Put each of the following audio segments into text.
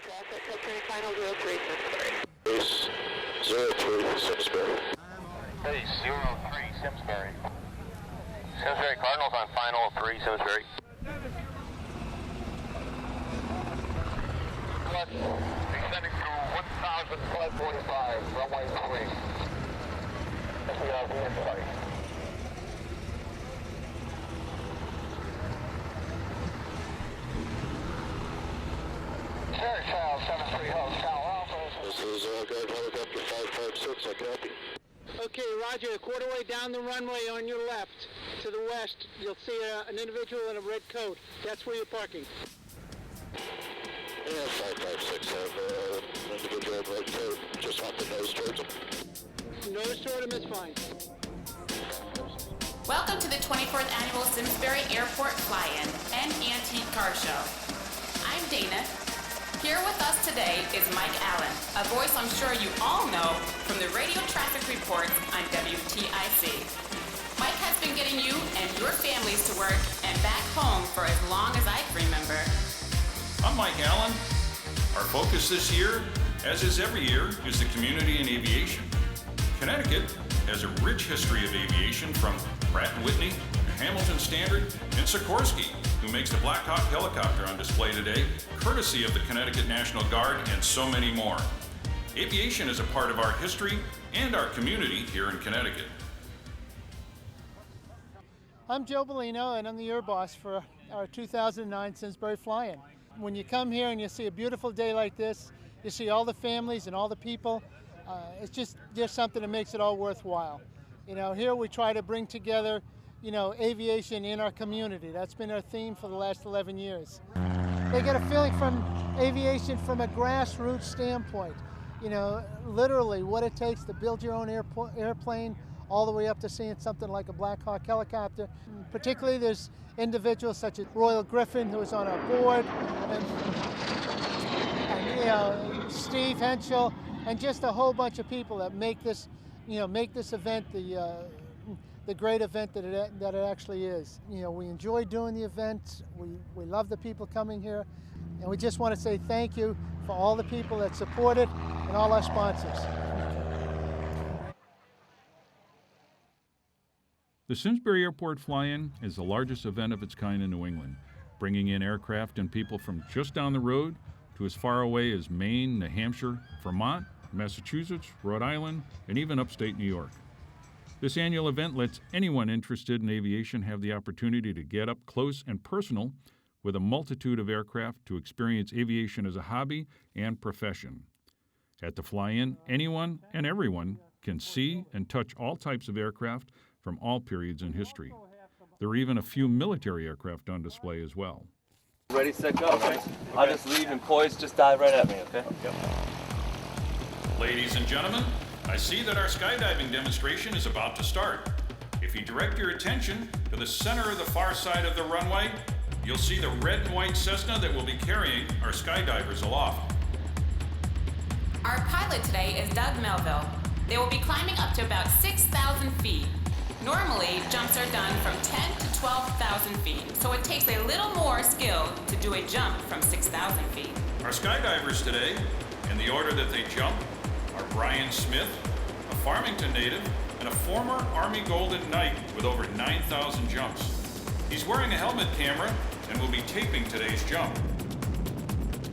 traffic, Simsbury final 03 Simsbury. Base 03 Simsbury. Base 03 Simsbury. Simsbury Cardinals on final 3 Simsbury. Extending to 1,545, runway 3. Sorry. Cherry Child 73 Hotel Alpha. This is Guard Helicopter 556, I copy. Okay, Roger, a quarter way down the runway on your left, to the west, you'll see an individual in a red coat. That's where you're parking. Yeah, 556, I have an individual in red coat. Just want the nose towards him. Nose toward him is fine. Welcome to the 24th Annual Simsbury Airport Fly-In and Antique Car Show. I'm Dana. Here with us today is Mike Allen, a voice I'm sure you all know from the radio traffic reports on WTIC. Mike has been getting you and your families to work and back home for as long as I can remember. I'm Mike Allen. Our focus this year, as is every year, is the community and aviation. Connecticut has a rich history of aviation from Pratt & Whitney, Hamilton Standard, and Sikorsky, who makes the Black Hawk helicopter on display today, courtesy of the Connecticut National Guard, and so many more. Aviation is a part of our history and our community here in Connecticut. I'm Joe Bellino, and I'm the Air Boss for our 2009 Simsbury Flyin. When you come here and you see a beautiful day like this, you see all the families and all the people, it's just something that makes it all worthwhile. You know, here we try to bring together, you know, aviation in our community. That's been our theme for the last 11 years. They get a feeling from aviation from a grassroots standpoint. You know, literally what it takes to build your own airplane, all the way up to seeing something like a Black Hawk helicopter. Particularly there's individuals such as Royal Griffin, who is on our board, and you know, Steve Henschel, and just a whole bunch of people that make this, you know, make this event the great event that it actually is. You know, we enjoy doing the event. We love the people coming here, and we just want to say thank you for all the people that support it and all our sponsors. The Simsbury Airport Fly-In is the largest event of its kind in New England, bringing in aircraft and people from just down the road to as far away as Maine, New Hampshire, Vermont, Massachusetts, Rhode Island, and even upstate New York. This annual event lets anyone interested in aviation have the opportunity to get up close and personal with a multitude of aircraft to experience aviation as a hobby and profession. At the Fly-In, anyone and everyone can see and touch all types of aircraft from all periods in history. There are even a few military aircraft on display as well. Ready, set, go. Okay. I'll just leave and poise, just dive right at me, okay? Yep. Ladies and gentlemen, I see that our skydiving demonstration is about to start. If you direct your attention to the center of the far side of the runway, you'll see the red and white Cessna that will be carrying our skydivers aloft. Our pilot today is Doug Melville. They will be climbing up to about 6,000 feet. Normally, jumps are done from 10 to 12,000 feet, so it takes a little more skill to do a jump from 6,000 feet. Our skydivers today, in the order that they jump, are Brian Smith, a Farmington native and a former Army Golden Knight with over 9,000 jumps. He's wearing a helmet camera and will be taping today's jump.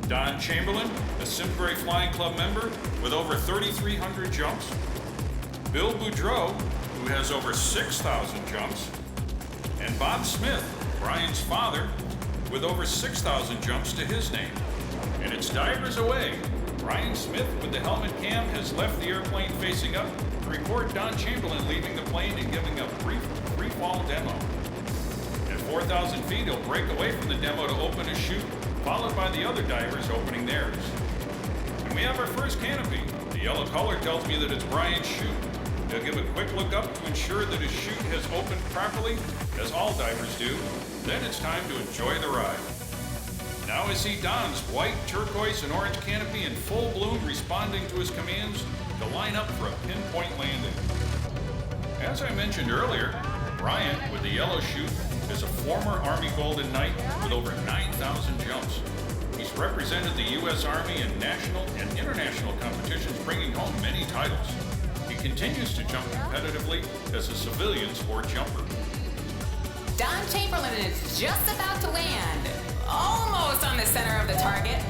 Don Chamberlain, a Simsbury Flying Club member with over 3,300 jumps. Bill Boudreau, who has over 6,000 jumps. And Bob Smith, Brian's father, with over 6,000 jumps to his name. And it's divers away. Brian Smith with the helmet cam has left the airplane facing up to record Don Chamberlain leaving the plane and giving a brief free-fall demo. At 4,000 feet, he'll break away from the demo to open his chute, followed by the other divers opening theirs. And we have our first canopy. The yellow color tells me that it's Brian's chute. He'll give a quick look up to ensure that his chute has opened properly, as all divers do. Then it's time to enjoy the ride. Now I see Don's white, turquoise, and orange canopy in full bloom responding to his commands to line up for a pinpoint landing. As I mentioned earlier, Brian, with the yellow chute, is a former Army Golden Knight with over 9,000 jumps. He's He's represented the U.S. Army in national and international competitions, bringing home many titles. He continues to jump competitively as a civilian sport jumper. Don Chamberlain is just about to land, almost on the center of the target.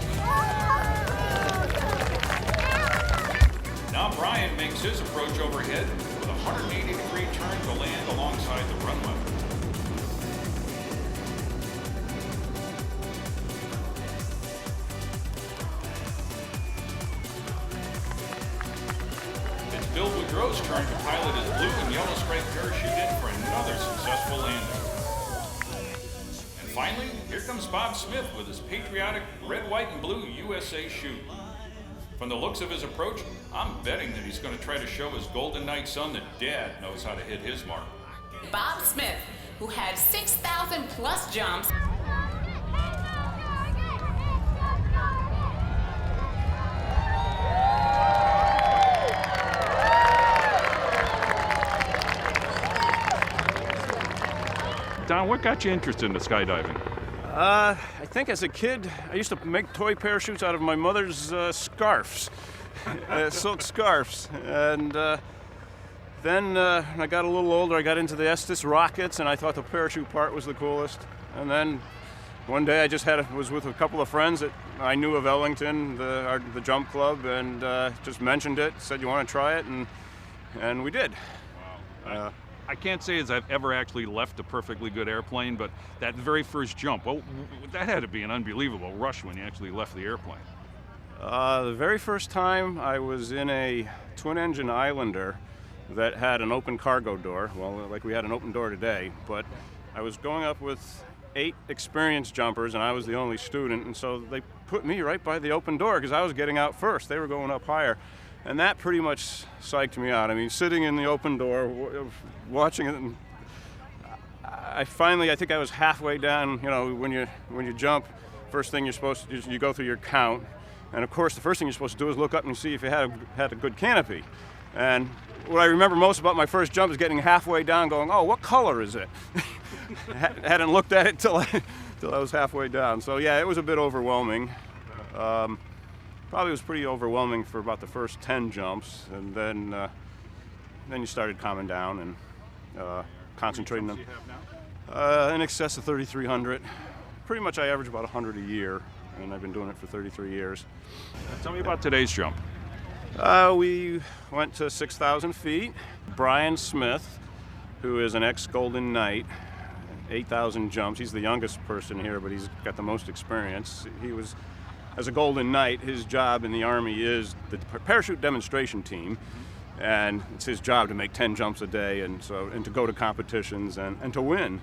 Now Brian makes his approach overhead with a 180-degree turn to land alongside the runway. It's Bill Boudreau's turn to pilot his blue and yellow striped parachute in for another successful landing. And finally, here comes Bob Smith with his patriotic red, white, and blue USA chute. From the looks of his approach, I'm betting that he's going to try to show his Golden Knight son that Dad knows how to hit his mark. Bob Smith, who had 6,000 plus jumps, Don, what got you interested in skydiving? I think as a kid, I used to make toy parachutes out of my mother's scarves, silk scarves. And then when I got a little older, I got into the Estes rockets, and I thought the parachute part was the coolest. And then one day I just was with a couple of friends that I knew of Ellington, the jump club, and just mentioned it, said, "You want to try it?" And we did. Wow. I can't say as I've ever actually left a perfectly good airplane, but that very first jump, well, that had to be an unbelievable rush when you actually left the airplane. The very first time I was in a twin-engine Islander that had an open cargo door, well, like we had an open door today, but I was going up with 8 experienced jumpers, and I was the only student, and so they put me right by the open door because I was getting out first. They were going up higher. And that pretty much psyched me out. I mean, sitting in the open door, watching it, and I think I was halfway down. You know, when you jump, first thing you're supposed to do is you go through your count, and of course the first thing you're supposed to do is look up and see if you had a good canopy. And what I remember most about my first jump is getting halfway down, going, "Oh, what color is it?" Hadn't looked at it till I was halfway down. So yeah, it was a bit overwhelming. Probably was pretty overwhelming for about the first 10 jumps, and then you started calming down and concentrating them. In excess of 3,300. Pretty much I average about 100 a year, and I've been doing it for 33 years. Tell me about today's jump. We went to 6,000 feet. Brian Smith, who is an ex-Golden Knight, 8,000 jumps. He's the youngest person here, but he's got the most experience. He was, as a Golden Knight, his job in the Army is the parachute demonstration team, and it's his job to make 10 jumps a day and to go to competitions and to win.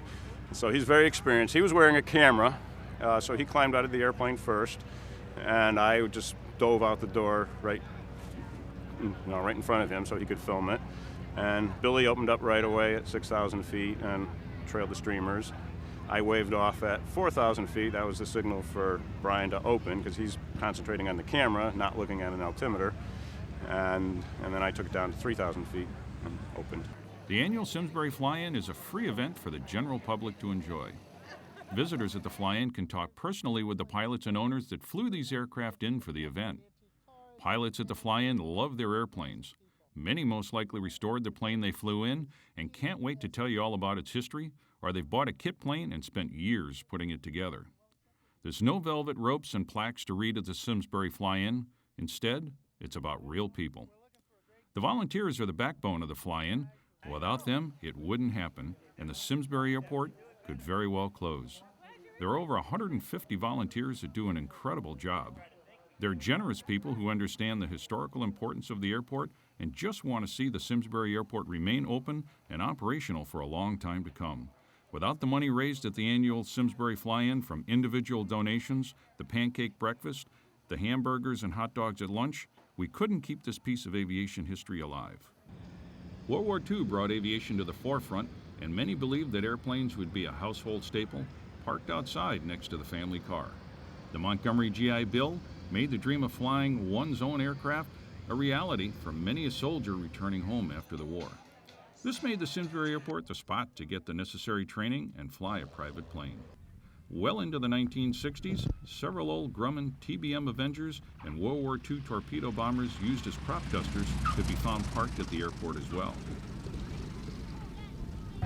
So he's very experienced. He was wearing a camera, so he climbed out of the airplane first, and I just dove out the door right in front of him so he could film it. And Billy opened up right away at 6,000 feet and trailed the streamers. I waved off at 4,000 feet. That was the signal for Brian to open because he's concentrating on the camera, not looking at an altimeter. And then I took it down to 3,000 feet and opened. The annual Simsbury Flyin is a free event for the general public to enjoy. Visitors at the Flyin can talk personally with the pilots and owners that flew these aircraft in for the event. Pilots at the Flyin love their airplanes. Many most likely restored the plane they flew in and can't wait to tell you all about its history, or they've bought a kit plane and spent years putting it together. There's no velvet ropes and plaques to read at the Simsbury Flyin. Instead, it's about real people. The volunteers are the backbone of the Flyin. Without them, it wouldn't happen, and the Simsbury Airport could very well close. There are over 150 volunteers that do an incredible job. They're generous people who understand the historical importance of the airport and just want to see the Simsbury Airport remain open and operational for a long time to come. Without the money raised at the annual Simsbury Flyin from individual donations, the pancake breakfast, the hamburgers and hot dogs at lunch, we couldn't keep this piece of aviation history alive. World War II brought aviation to the forefront, and many believed that airplanes would be a household staple, parked outside next to the family car. The Montgomery GI Bill made the dream of flying one's own aircraft a reality for many a soldier returning home after the war. This made the Simsbury Airport the spot to get the necessary training and fly a private plane. Well into the 1960s, several old Grumman TBM Avengers and World War II torpedo bombers used as crop dusters could be found parked at the airport as well.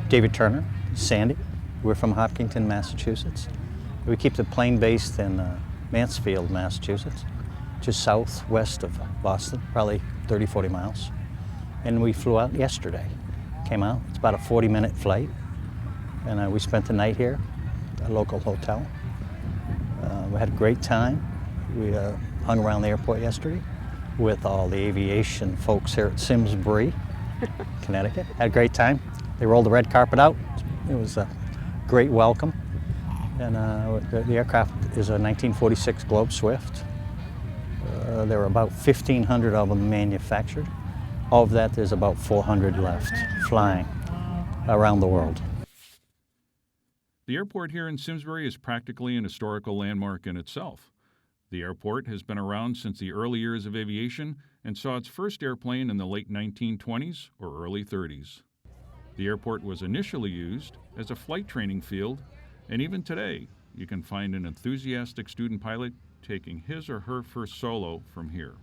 David Turner, Sandy. We're from Hopkinton, Massachusetts. We keep the plane based in Mansfield, Massachusetts, just southwest of Boston, probably 30, 40 miles. And we flew out yesterday. Came out, it's about a 40-minute flight. And we spent the night here, a local hotel. We had a great time. We hung around the airport yesterday with all the aviation folks here at Simsbury, Connecticut. Had a great time. They rolled the red carpet out. It was a great welcome. And the aircraft is a 1946 Globe Swift. There were about 1,500 of them manufactured. Of that, there's about 400 left flying around the world. The airport here in Simsbury is practically an historical landmark in itself. The airport has been around since the early years of aviation and saw its first airplane in the late 1920s or early 30s. The airport was initially used as a flight training field, and even today you can find an enthusiastic student pilot taking his or her first solo from here.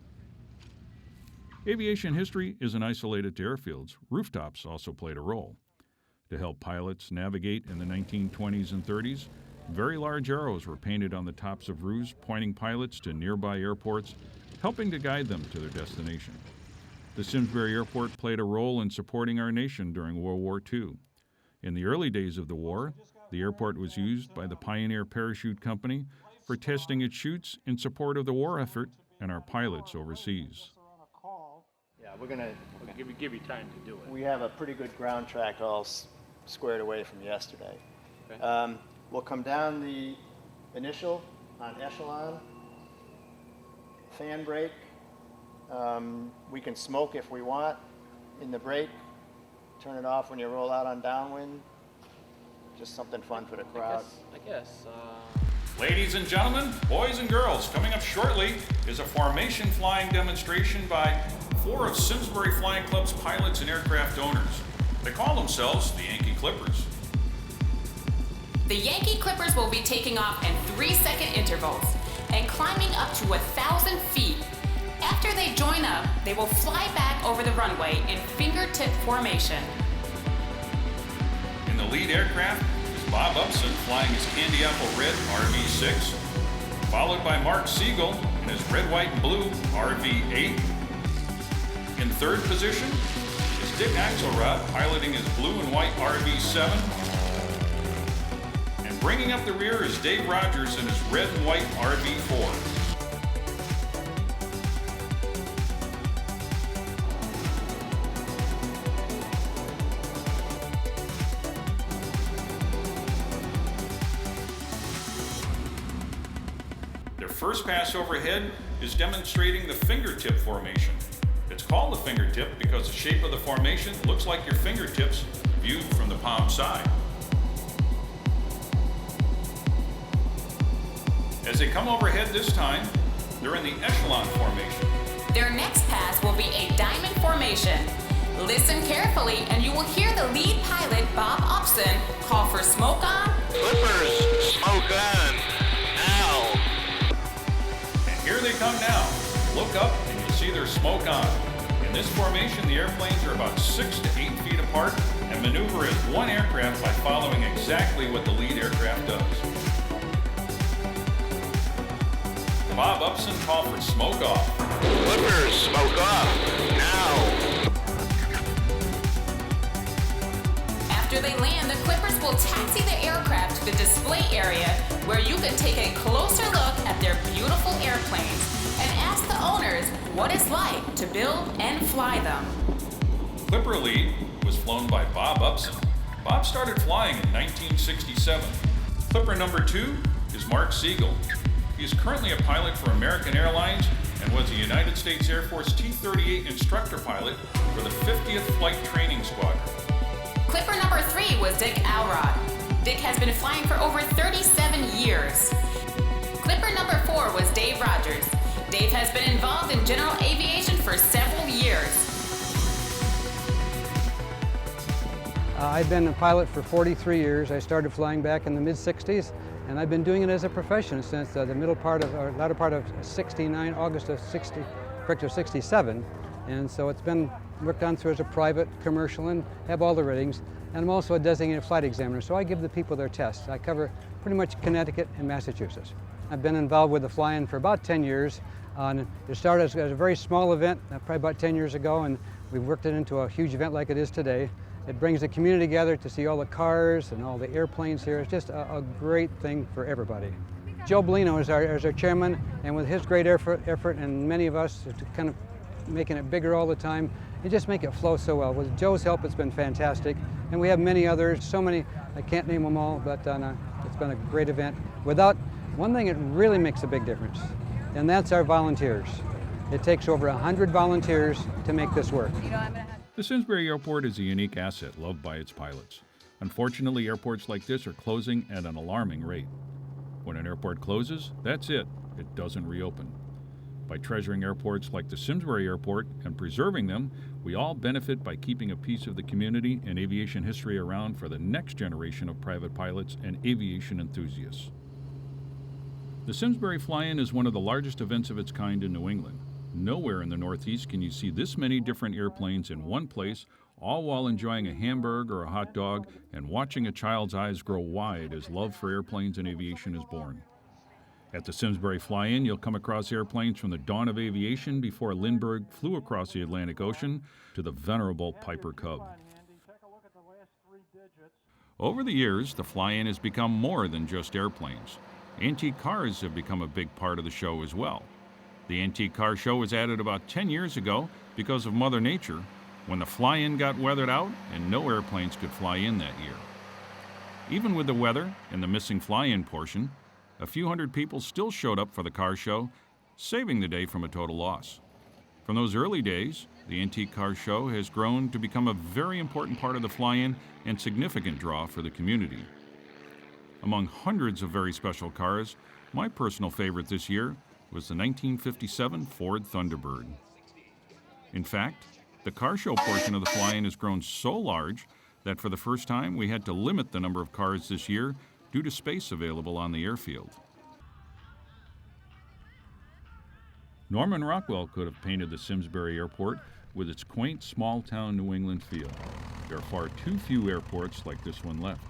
Aviation history isn't isolated to airfields. Rooftops also played a role. To help pilots navigate in the 1920s and 30s, very large arrows were painted on the tops of roofs, pointing pilots to nearby airports, helping to guide them to their destination. The Simsbury Airport played a role in supporting our nation during World War II. In the early days of the war, the airport was used by the Pioneer Parachute Company for testing its chutes in support of the war effort and our pilots overseas. Yeah, we're gonna give you time to do it. We have a pretty good ground track all squared away from yesterday. Okay. We'll come down the initial on echelon, fan brake. We can smoke if we want in the brake. Turn it off when you roll out on downwind. Just something fun for the crowd. I guess. Ladies and gentlemen, boys and girls, coming up shortly is a formation flying demonstration by 4 of Simsbury Flying Club's pilots and aircraft owners. They call themselves the Yankee Clippers. The Yankee Clippers will be taking off in 3-second intervals and climbing up to 1,000 feet. After they join up, they will fly back over the runway in fingertip formation. In the lead aircraft is Bob Upson flying his candy apple red RV-6, followed by Mark Siegel in his red, white, and blue RV-8. In third position is Dick Axelrod piloting his blue and white RV-7. And bringing up the rear is Dave Rogers in his red and white RV-4. Their first pass overhead is demonstrating the fingertip formation. It's called the fingertip because the shape of the formation looks like your fingertips viewed from the palm side. As they come overhead this time, they're in the echelon formation. Their next pass will be a diamond formation. Listen carefully and you will hear the lead pilot, Bob Upson, call for smoke on. Clippers, smoke on, now. And here they come now. Look up and you'll see their smoke on. In this formation, the airplanes are about 6 to 8 feet apart and maneuver as one aircraft by following exactly what the lead aircraft does. Bob Upson called for smoke off. Clippers, smoke off, now. After they land, the Clippers will taxi the aircraft to the display area where you can take a closer look at their beautiful airplanes and ask the owners what it's like to build and fly them. Clipper lead was flown by Bob Upson. Bob started flying in 1967. Clipper number 2 is Mark Siegel. He is currently a pilot for American Airlines and was a United States Air Force T-38 instructor pilot for the 50th Flight Training Squadron. Clipper number 3 was Dick Alrod. Dick has been flying for over 37 years. Clipper number 4 was Dave Rogers. Dave has been involved in general aviation for several years. I've been a pilot for 43 years. I started flying back in the mid-60s And I've been doing it as a profession since the latter part of 69, August of 67. And so it's been worked on through as a private, commercial, and have all the ratings. And I'm also a designated flight examiner, so I give the people their tests. I cover pretty much Connecticut and Massachusetts. I've been involved with the fly-in for about 10 years. It started as a very small event, probably about 10 years ago, and we've worked it into a huge event like it is today. It brings the community together to see all the cars and all the airplanes here. It's just a great thing for everybody. Joe Bellino is our chairman, and with his great effort and many of us to kind of making it bigger all the time, it just make it flow so well. With Joe's help, it's been fantastic. And we have many others, so many, I can't name them all, but it's been a great event. Without one thing, it really makes a big difference, and that's our volunteers. It takes over 100 volunteers to make this work. The Simsbury Airport is a unique asset loved by its pilots. Unfortunately, airports like this are closing at an alarming rate. When an airport closes, that's it. It doesn't reopen. By treasuring airports like the Simsbury Airport and preserving them, we all benefit by keeping a piece of the community and aviation history around for the next generation of private pilots and aviation enthusiasts. The Simsbury Flyin is one of the largest events of its kind in New England. Nowhere in the Northeast can you see this many different airplanes in one place, all while enjoying a hamburger or a hot dog and watching a child's eyes grow wide as love for airplanes and aviation is born. At the Simsbury Flyin, you'll come across airplanes from the dawn of aviation before Lindbergh flew across the Atlantic Ocean to the venerable Piper Cub. Over the years, the Flyin has become more than just airplanes. Antique cars have become a big part of the show as well. The Antique Car Show was added about 10 years ago because of Mother Nature, when the Flyin got weathered out and no airplanes could fly in that year. Even with the weather and the missing fly-in portion, a few hundred people still showed up for the car show, saving the day from a total loss. From those early days, the Antique Car Show has grown to become a very important part of the fly-in and significant draw for the community. Among hundreds of very special cars, my personal favorite this year was the 1957 Ford Thunderbird. In fact, the car show portion of the fly-in has grown so large that for the first time we had to limit the number of cars this year due to space available on the airfield. Norman Rockwell could have painted the Simsbury Airport with its quaint small-town New England feel. There are far too few airports like this one left.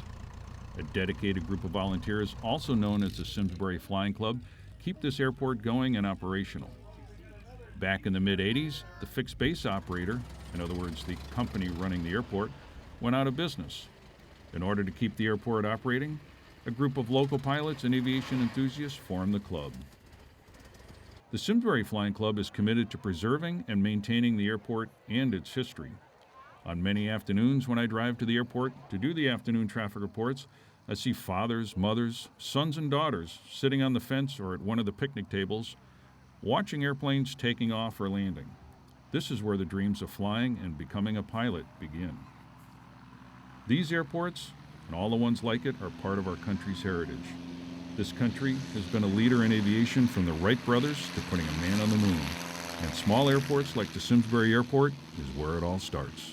A dedicated group of volunteers, also known as the Simsbury Flying Club, keep this airport going and operational. Back in the mid-'80s, the fixed base operator, in other words, the company running the airport, went out of business. In order to keep the airport operating, a group of local pilots and aviation enthusiasts formed the club. The Simsbury Flying Club is committed to preserving and maintaining the airport and its history. On many afternoons when I drive to the airport to do the afternoon traffic reports, I see fathers, mothers, sons and daughters sitting on the fence or at one of the picnic tables, watching airplanes taking off or landing. This is where the dreams of flying and becoming a pilot begin. These airports, and all the ones like it, are part of our country's heritage. This country has been a leader in aviation from the Wright brothers to putting a man on the moon. And small airports like the Simsbury Airport is where it all starts.